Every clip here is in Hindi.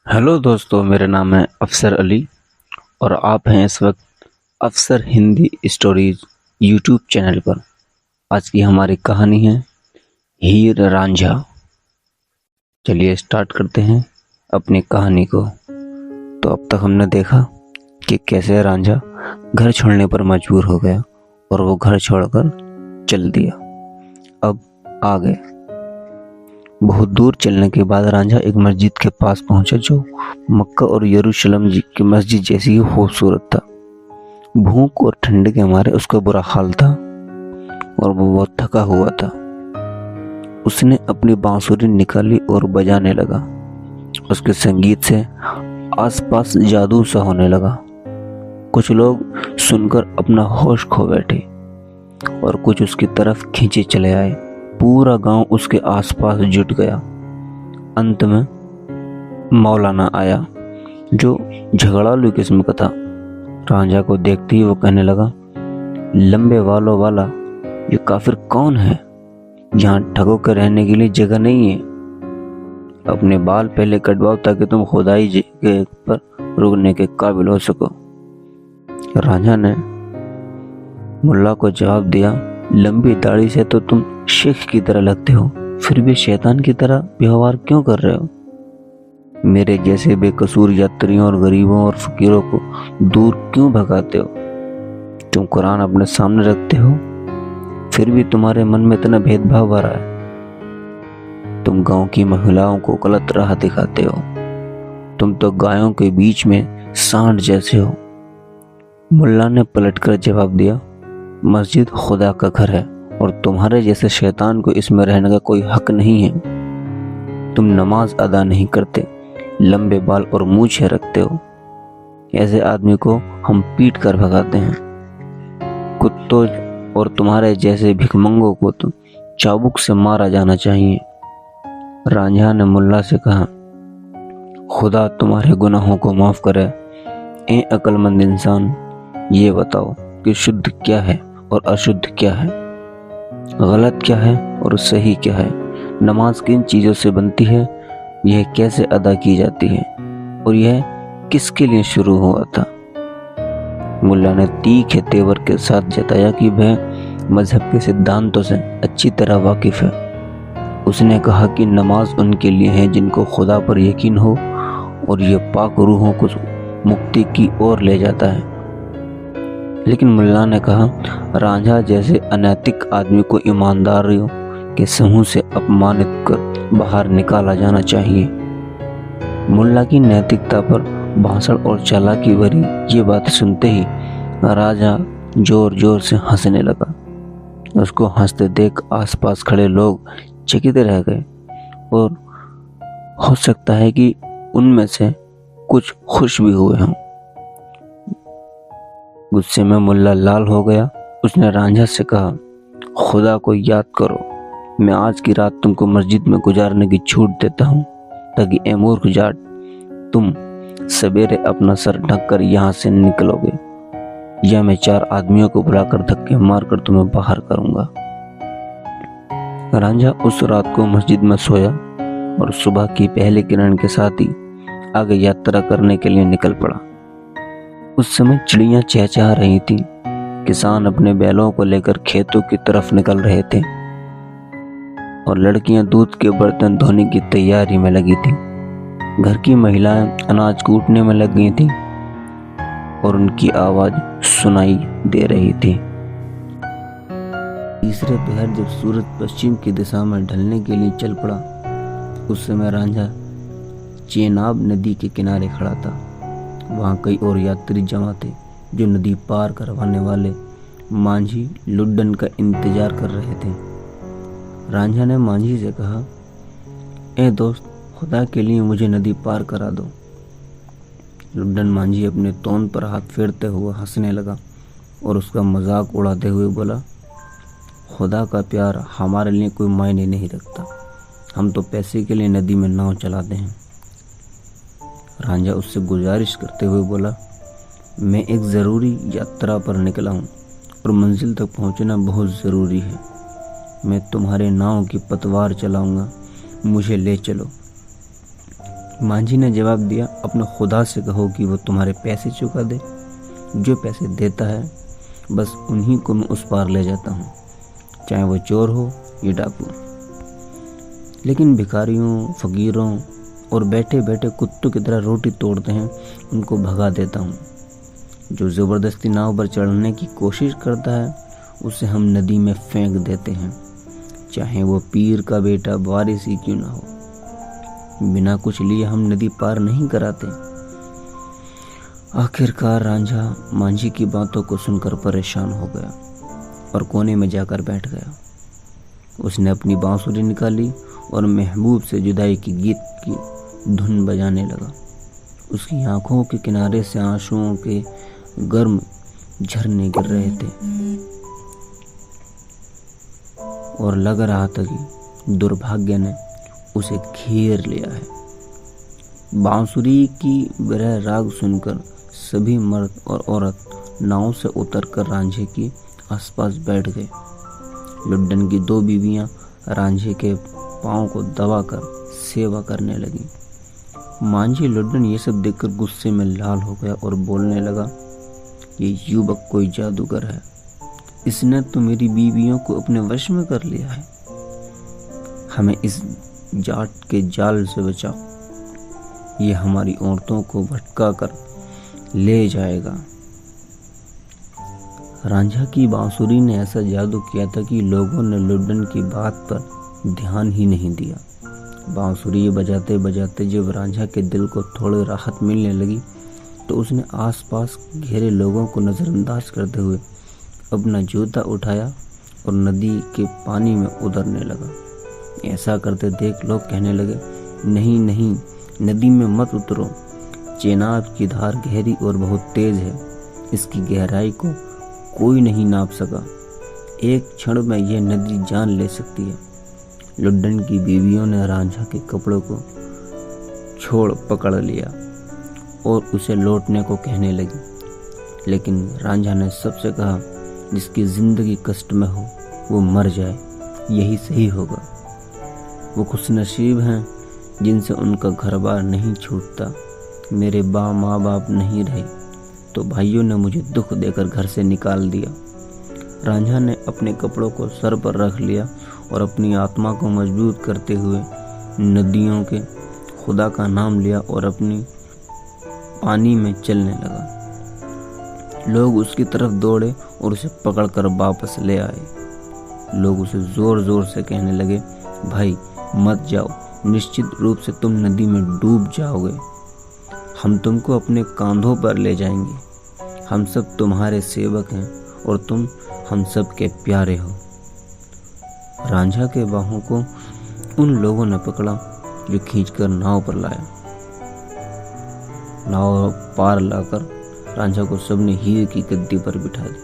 हेलो दोस्तों, मेरा नाम है अफसर अली और आप हैं इस वक्त अफसर हिंदी स्टोरीज यूट्यूब चैनल पर। आज की हमारी कहानी है हीर रांझा। चलिए स्टार्ट करते हैं अपनी कहानी को। तो अब तक हमने देखा कि कैसे रांझा घर छोड़ने पर मजबूर हो गया और वो घर छोड़कर चल दिया। अब आगे बहुत दूर चलने के बाद रांझा एक मस्जिद के पास पहुंचा जो मक्का और यरूशलेम जी की मस्जिद जैसी ही खूबसूरत था। भूख और ठंड के मारे उसका बुरा हाल था और वो बहुत थका हुआ था। उसने अपनी बांसुरी निकाली और बजाने लगा। उसके संगीत से आसपास जादू सा होने लगा। कुछ लोग सुनकर अपना होश खो बैठे और कुछ उसकी तरफ खींचे चले आए। पूरा गांव उसके आसपास जुट गया। अंत में मौलाना आया जो झगड़ालू किस्म का था। रांझा को देखते ही वो कहने लगा, लंबे बालों वाला ये काफिर कौन है? यहाँ ठगों के रहने के लिए जगह नहीं है। अपने बाल पहले कटवाओ ताकि तुम खुदाई जगह पर रुकने के काबिल हो सको। रांझा ने मुल्ला को जवाब दिया, लंबी दाढ़ी से तो तुम शेख की तरह लगते हो, फिर भी शैतान की तरह व्यवहार क्यों कर रहे हो? मेरे जैसे बेकसूर यात्रियों और गरीबों और फकीरों को दूर क्यों भगाते हो? तुम कुरान अपने सामने रखते हो, फिर भी तुम्हारे मन में इतना भेदभाव भरा है। तुम गांव की महिलाओं को गलत राह दिखाते हो। तुम तो गायों के बीच में सांड जैसे हो। मुल्ला ने पलटकर जवाब दिया, मस्जिद खुदा का घर है और तुम्हारे जैसे शैतान को इसमें रहने का कोई हक नहीं है। तुम नमाज अदा नहीं करते, लंबे बाल और मूछें रखते हो। ऐसे आदमी को हम पीट कर भगाते हैं। कुत्तों और तुम्हारे जैसे भिखमंगों को तो चाबुक से मारा जाना चाहिए। रांझा ने मुल्ला से कहा, खुदा तुम्हारे गुनाहों को माफ करे। ए अक्लमंद इंसान, ये बताओ कि शुद्ध क्या है और अशुद्ध क्या है, गलत क्या है और सही क्या है, नमाज किन चीज़ों से बनती है, यह कैसे अदा की जाती है और यह किसके लिए शुरू हुआ था? मुल्ला ने तीखे तेवर के साथ जताया कि वह मजहब के सिद्धांतों से अच्छी तरह वाकिफ है। उसने कहा कि नमाज उनके लिए है जिनको खुदा पर यकीन हो और यह पाक रूहों को मुक्ति की ओर ले जाता है। लेकिन मुल्ला ने कहा, रांझा जैसे अनैतिक आदमी को ईमानदारियों के समूह से अपमानित कर बाहर निकाला जाना चाहिए। मुल्ला की नैतिकता पर भाषण और चालाकी भरी ये बात सुनते ही राजा जोर जोर से हंसने लगा। उसको हंसते देख आसपास खड़े लोग चकित रह गए और हो सकता है कि उनमें से कुछ खुश भी हुए हों। गुस्से में मुल्ला लाल हो गया। उसने रांझा से कहा, खुदा को याद करो। मैं आज की रात तुमको मस्जिद में गुजारने की छूट देता हूँ ताकि ए मूर्ख जाट, तुम सवेरे अपना सर ढककर यहाँ से निकलोगे या मैं 4 आदमियों को बुलाकर धक्के मारकर तुम्हें बाहर करूंगा। रांझा उस रात को मस्जिद में सोया और सुबह की पहली किरण के साथ ही आगे यात्रा करने के लिए निकल पड़ा। उस समय चिड़ियां चहचहा रही थीं। किसान अपने बैलों को लेकर खेतों की तरफ निकल रहे थे और लड़कियां दूध के बर्तन धोने की तैयारी में लगी थीं। घर की महिलाएं अनाज कूटने में लग गई थीं और उनकी आवाज सुनाई दे रही थी। तीसरे पहर जब सूरज पश्चिम की दिशा में ढलने के लिए चल पड़ा, उस समय रांझा चेनाब नदी के किनारे खड़ा था। वहाँ कई और यात्री जमा थे जो नदी पार करवाने वाले मांझी लुड्डन का इंतजार कर रहे थे। रांझा ने मांझी से कहा, ए दोस्त, खुदा के लिए मुझे नदी पार करा दो। लुड्डन मांझी अपने तोन पर हाथ फेरते हुए हंसने लगा और उसका मजाक उड़ाते हुए बोला, खुदा का प्यार हमारे लिए कोई मायने नहीं रखता। हम तो पैसे के लिए नदी में नाव चलाते हैं। रांझा उससे गुजारिश करते हुए बोला, मैं एक ज़रूरी यात्रा पर निकला हूँ और मंजिल तक पहुँचना बहुत ज़रूरी है। मैं तुम्हारे नाव की पतवार चलाऊँगा, मुझे ले चलो। मांझी ने जवाब दिया, अपने खुदा से कहो कि वो तुम्हारे पैसे चुका दे। जो पैसे देता है बस उन्हीं को मैं उस पार ले जाता हूँ, चाहे वो चोर हो या डाकू। लेकिन भिखारियों, फकीरों और बैठे बैठे कुत्तों की तरह रोटी तोड़ते हैं, उनको भगा देता हूँ। जो ज़बरदस्ती नाव पर चढ़ने की कोशिश करता है उसे हम नदी में फेंक देते हैं, चाहे वो पीर का बेटा वारिस ही क्यों ना हो। बिना कुछ लिए हम नदी पार नहीं कराते। आखिरकार रांझा मांझी की बातों को सुनकर परेशान हो गया और कोने में जाकर बैठ गया। उसने अपनी बांसुरी निकाली और महबूब से जुदाई की गीत की धुन बजाने लगा। उसकी आंखों के किनारे से आंसुओं के गर्म झरने गिर रहे थे और लग रहा था कि दुर्भाग्य ने उसे घेर लिया है। बांसुरी की विरह राग सुनकर सभी मर्द और औरत नाव से उतरकर रांझे के आसपास बैठ गए। लुड्डन की 2 बीवियां रांझे के पांव को दबाकर सेवा करने लगी। मांझी लुड्डन ये सब देखकर गुस्से में लाल हो गया और बोलने लगा, ये युवक कोई जादूगर है, इसने तो मेरी बीवियों को अपने वश में कर लिया है। हमें इस जाट के जाल से बचाओ, ये हमारी औरतों को भटका कर ले जाएगा। रांझा की बांसुरी ने ऐसा जादू किया था कि लोगों ने लुड्डन की बात पर ध्यान ही नहीं दिया। बांसुरी बजाते बजाते जब रांझा के दिल को थोड़ी राहत मिलने लगी तो उसने आसपास घेरे लोगों को नज़रअंदाज करते हुए अपना जूता उठाया और नदी के पानी में उतरने लगा। ऐसा करते देख लोग कहने लगे, नहीं नहीं, नदी में मत उतरो, चेनाब की धार गहरी और बहुत तेज है, इसकी गहराई को कोई नहीं नाप सका, एक क्षण में यह नदी जान ले सकती है। लुड्डन की बीवियों ने रांझा के कपड़ों को छोड़ पकड़ लिया और उसे लौटने को कहने लगी, लेकिन रांझा ने सबसे कहा, जिसकी जिंदगी कष्ट में हो वो मर जाए, यही सही होगा। वो खुशनसीब हैं जिनसे उनका घर बार नहीं छूटता। मेरे माँ बाप नहीं रहे तो भाइयों ने मुझे दुख देकर घर से निकाल दिया। रांझा ने अपने कपड़ों को सर पर रख लिया और अपनी आत्मा को मजबूत करते हुए नदियों के खुदा का नाम लिया और अपनी पानी में चलने लगा। लोग उसकी तरफ दौड़े और उसे पकड़कर वापस ले आए। लोग उसे जोर जोर से कहने लगे, भाई मत जाओ, निश्चित रूप से तुम नदी में डूब जाओगे, हम तुमको अपने कांधों पर ले जाएंगे, हम सब तुम्हारे सेवक हैं और तुम हम सब के प्यारे हो। रांझा के बाहों को उन लोगों ने पकड़ा जो खींचकर नाव पर लाया। नाव पार लाकर रांझा को सबने हीरे की गद्दी पर बिठा दिया।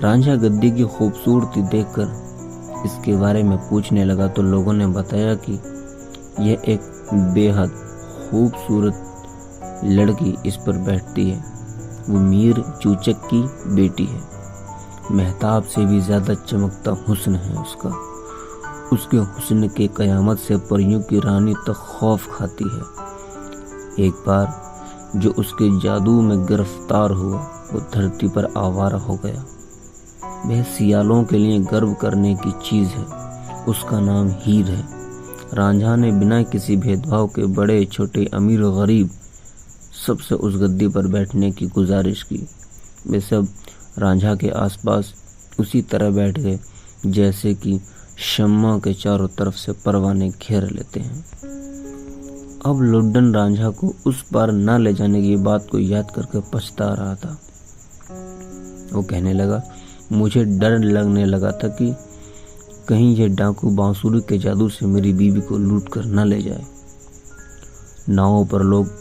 रांझा गद्दी की खूबसूरती देखकर इसके बारे में पूछने लगा तो लोगों ने बताया कि यह एक बेहद खूबसूरत लड़की इस पर बैठती है। वो मीर चूचक की बेटी है। महताब से भी ज्यादा चमकता हुस्न है उसका। उसके हुस्न के कयामत से परियों की रानी तक खौफ खाती है। एक बार जो उसके जादू में गिरफ्तार हुआ वो धरती पर आवारा हो गया। वह सियालों के लिए गर्व करने की चीज है। उसका नाम हीर है। रांझा ने बिना किसी भेदभाव के बड़े छोटे अमीर गरीब सबसे उस गद्दी पर बैठने की गुजारिश की। वे सब रांझा के आसपास उसी तरह बैठ गए जैसे कि शम्मा के चारों तरफ से परवाने घेर लेते हैं। अब लुड्डन रांझा को उस पार न ले जाने की बात को याद करके पछता रहा था। वो कहने लगा, मुझे डर लगने लगा था कि कहीं ये डाकू बांसुरी के जादू से मेरी बीवी को लूट कर न ले जाए। नाव पर लोग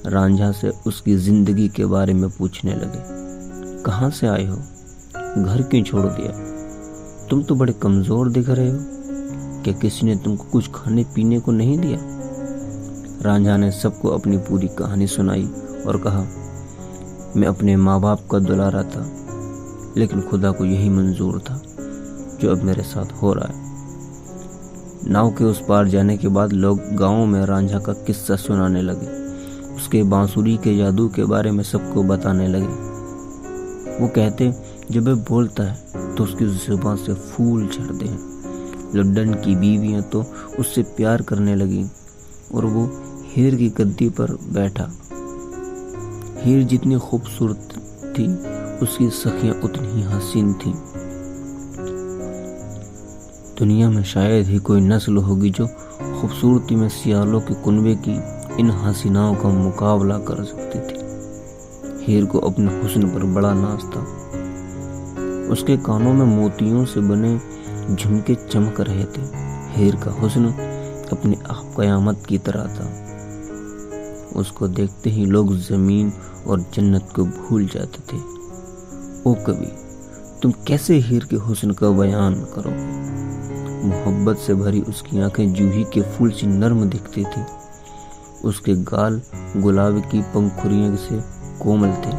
रांझा से उसकी जिंदगी के बारे में पूछने लगे। कहाँ से आए हो? घर क्यों छोड़ दिया? तुम तो बड़े कमजोर दिख रहे हो। क्या किसी ने तुमको कुछ खाने पीने को नहीं दिया? रांझा ने सबको अपनी पूरी कहानी सुनाई और कहा, मैं अपने माँ बाप का दुलारा था, लेकिन खुदा को यही मंजूर था जो अब मेरे साथ हो रहा है। नाव के उस पार जाने के बाद लोग गाँव में रांझा का किस्सा सुनाने लगे। उसके बांसुरी के जादू के बारे में सबको बताने लगे। वो कहते जब वह बोलता है तो उसकी जुबान से फूल झड़ते हैं। लुड्डन की बीवियां तो उससे प्यार करने लगी और वो हीर की गद्दी पर बैठा। हीर जितनी खूबसूरत थी उसकी सखियां उतनी ही हसीन थीं। दुनिया में शायद ही कोई नस्ल होगी जो खूबसूरती में सियालों के कुनबे की इन हसीनाओं का मुकाबला कर सकती थी। हीर को अपने हुस्न पर बड़ा नाज था। उसके कानों में मोतियों से बने झुमके चमक रहे थे। हीर का हुस्न अपने आप कयामत की तरह था। उसको देखते ही लोग जमीन और जन्नत को भूल जाते थे। ओ कवि, तुम कैसे हीर के हुस्न का बयान करोगे? मोहब्बत से भरी उसकी आंखें जूही के फूल सी नर्म दिखती थी। उसके गाल गुलाब की पंखुड़ियों से कोमल थे।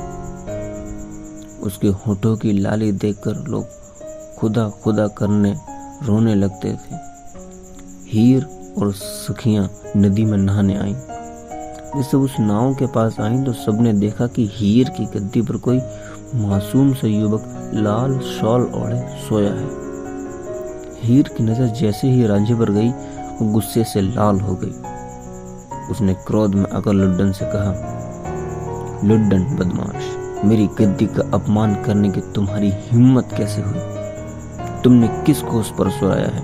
उसके होठों की लाली देखकर लोग खुदा खुदा करने रोने लगते थे। हीर और सखियां नदी में नहाने आईं। जैसे उस नाव के पास आईं तो सबने देखा कि हीर की गद्दी पर कोई मासूम सा युवक लाल शॉल ओढ़े सोया है। हीर की नजर जैसे ही रांझे पर गई वो गुस्से से लाल हो गई। उसने क्रोध में आकर लुड्डन से कहा, लुड्डन बदमाश, मेरी गद्दी का अपमान करने की तुम्हारी हिम्मत कैसे हुई? तुमने किस कोस पर सोया है?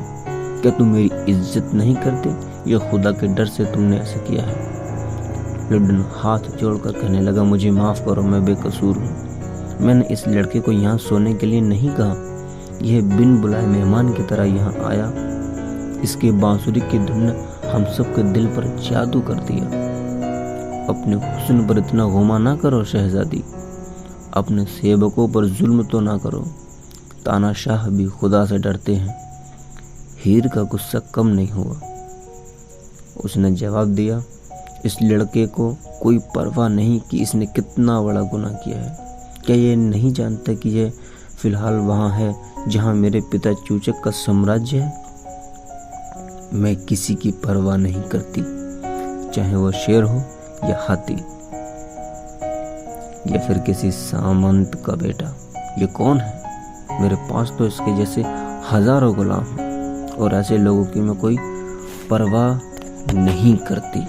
क्या तुम मेरी इज्जत नहीं करते या खुदा के डर से तुमने ऐसा किया है? लुड्डन हाथ जोड़कर कहने लगा, मुझे माफ करो, मैं बेकसूर हूँ। मैंने इस लड़के को यहाँ सोने के लिए नहीं कहा। यह बिन बुलाए मेहमान की तरह यहाँ आया। इसके बांसुरी की धुन ने हम सबके दिल पर जादू कर दिया। अपने हुस्न पर इतना गुमा ना करो शहजादी। अपने सेवकों पर जुल्म तो ना करो। तानाशाह भी खुदा से डरते हैं। हीर का गुस्सा कम नहीं हुआ। उसने जवाब दिया, इस लड़के को कोई परवाह नहीं कि इसने कितना बड़ा गुनाह किया है। क्या ये नहीं जानता कि यह फिलहाल वहाँ है जहाँ मेरे पिता चूचक का साम्राज्य है? मैं किसी की परवाह नहीं करती, चाहे वो शेर हो या हाथी या फिर किसी सामंत का बेटा। ये कौन है? मेरे पास तो इसके जैसे हजारों गुलाम हैं और ऐसे लोगों की मैं कोई परवाह नहीं करती।